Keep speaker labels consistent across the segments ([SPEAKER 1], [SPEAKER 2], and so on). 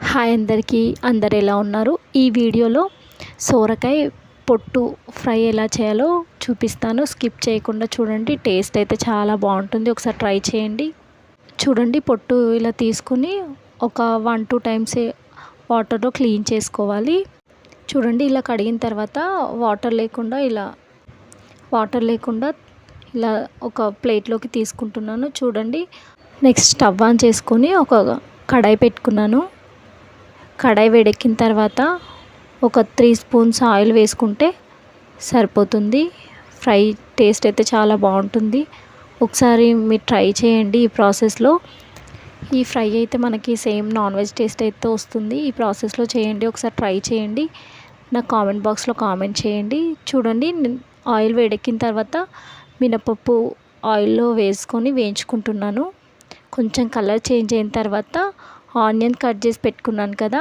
[SPEAKER 1] Hi అందరికీ, అందరు ఎలా ఉన్నారు? ఈ వీడియోలో సోరకాయ పొట్టు ఫ్రై ఎలా చేయాలో చూపిస్తాను. స్కిప్ చేయకుండా చూడండి. టేస్ట్ అయితే చాలా బాగుంటుంది. ఒకసారి ట్రై చేయండి. చూడండి, పొట్టు ఇలా తీసుకుని ఒక 1-2 టైమ్స్ వాటర్లో క్లీన్ చేసుకోవాలి. చూడండి, ఇలా కడిగిన తర్వాత వాటర్ లేకుండా ఇలా ఒక ప్లేట్లోకి తీసుకుంటున్నాను. చూడండి, నెక్స్ట్ స్టవ్ ఆన్ చేసుకొని ఒక కడాయి పెట్టుకున్నాను. కడాయి వేడెక్కిన తర్వాత ఒక 3 స్పూన్స్ ఆయిల్ వేసుకుంటే సరిపోతుంది. ఫ్రై టేస్ట్ అయితే చాలా బాగుంటుంది. ఒకసారి మీరు ట్రై చేయండి. ఈ ప్రాసెస్లో ఈ ఫ్రై అయితే మనకి సేమ్ నాన్ వెజ్ టేస్ట్ అయితే వస్తుంది. ఈ ప్రాసెస్లో చేయండి, ఒకసారి ట్రై చేయండి. నాకు కామెంట్ బాక్స్లో కామెంట్ చేయండి. చూడండి, ఆయిల్ వేడెక్కిన తర్వాత మినపప్పు ఆయిల్లో వేసుకొని వేయించుకుంటున్నాను. కొంచెం కలర్ చేంజ్ అయిన తర్వాత ఆనియన్ కట్ చేసి పెట్టుకున్నాను కదా,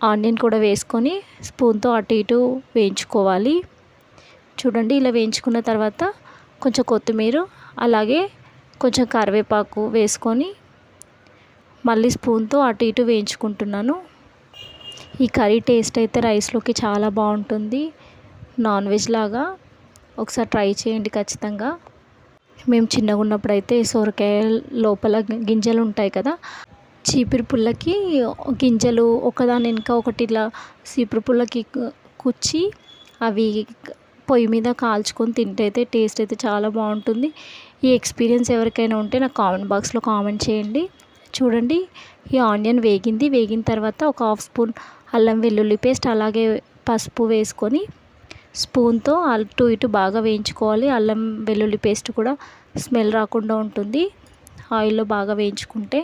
[SPEAKER 1] ఆనియన్ కూడా వేసుకొని స్పూన్తో అటు ఇటు వేయించుకోవాలి. చూడండి, ఇలా వేయించుకున్న తర్వాత కొంచెం కొత్తిమీర అలాగే కొంచెం కరివేపాకు వేసుకొని మళ్ళీ స్పూన్తో అటు ఇటు వేయించుకుంటున్నాను. ఈ కర్రీ టేస్ట్ అయితే రైస్లోకి చాలా బాగుంటుంది. నాన్ వెజ్ లాగా ఒకసారి ట్రై చేయండి ఖచ్చితంగా. మేము చిన్నగా ఉన్నప్పుడు అయితే సొరకాయ లోపల గింజలు ఉంటాయి కదా, చీపురు పుల్లకి గింజలు ఒకదాని వెనుక ఒకటి ఇలా చీపురు పుల్లకి కుచ్చి అవి పొయ్యి మీద కాల్చుకొని తింటే అయితే టేస్ట్ అయితే చాలా బాగుంటుంది. ఈ ఎక్స్పీరియన్స్ ఎవరికైనా ఉంటే నాకు కామెంట్ బాక్స్లో కామెంట్ చేయండి. చూడండి, ఈ ఆనియన్ వేగిన తర్వాత ఒక 1/2 స్పూన్ అల్లం వెల్లుల్లి పేస్ట్ అలాగే పసుపు వేసుకొని స్పూన్తో అటు ఇటు బాగా వేయించుకోవాలి. అల్లం వెల్లుల్లి పేస్ట్ కూడా స్మెల్ రాకుండా ఉంటుంది ఆయిల్లో బాగా వేయించుకుంటే.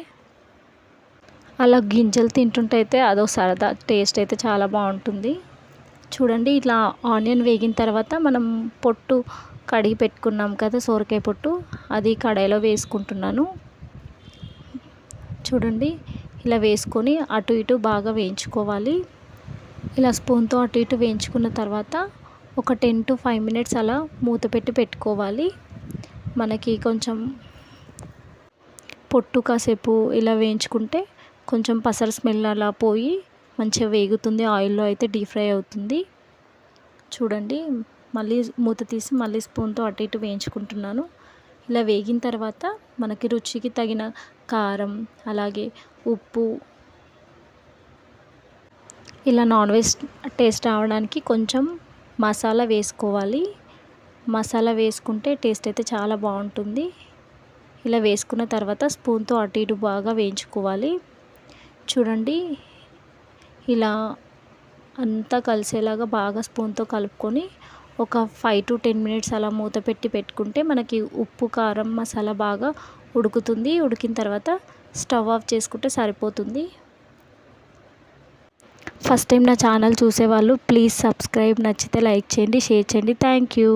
[SPEAKER 1] అలా గింజలు తింటుంటే అయితే అదో సరదా. టేస్ట్ అయితే చాలా బాగుంటుంది. చూడండి, ఇట్లా ఆనియన్ వేగిన తర్వాత మనం పొట్టు కడిగి పెట్టుకున్నాం కదా, సొరకాయ పొట్టు, అది కడాయిలో వేసుకుంటున్నాను. చూడండి, ఇలా వేసుకొని అటు ఇటు బాగా వేయించుకోవాలి. ఇలా స్పూన్తో అటు ఇటు వేయించుకున్న తర్వాత ఒక 10 to 5 మినిట్స్ అలా మూత పెట్టి పెట్టుకోవాలి. మనకి కొంచెం పొట్టు కాసేపు ఇలా వేయించుకుంటే కొంచెం పసర స్మెల్ అలా పోయి మంచిగా వేగుతుంది. ఆయిల్లో అయితే డీప్ ఫ్రై అవుతుంది. చూడండి, మళ్ళీ మూత తీసి మళ్ళీ స్పూన్తో అటు ఇటు వేయించుకుంటున్నాను. ఇలా వేగిన తర్వాత మనకి రుచికి తగిన కారం అలాగే ఉప్పు, ఇలా నాన్ వెజ్ టేస్ట్ రావడానికి కొంచెం మసాలా వేసుకోవాలి. మసాలా వేసుకుంటే టేస్ట్ అయితే చాలా బాగుంటుంది. ఇలా వేసుకున్న తర్వాత స్పూన్తో అటు ఇటు బాగా వేయించుకోవాలి. చూడండి, ఇలా అంతా కలిసేలాగా బాగా స్పూన్తో కలుపుకొని ఒక 5 to 10 మినిట్స్ అలా మూత పెట్టుకుంటే మనకి ఉప్పు కారం మసాలా బాగా ఉడుకుతుంది. ఉడికిన తర్వాత స్టవ్ ఆఫ్ చేసుకుంటే సరిపోతుంది. ఫస్ట్ టైం నా ఛానల్ చూసేవాళ్ళు ప్లీజ్ సబ్స్క్రైబ్, నచ్చితే లైక్ చేయండి, షేర్ చేయండి. Thank you.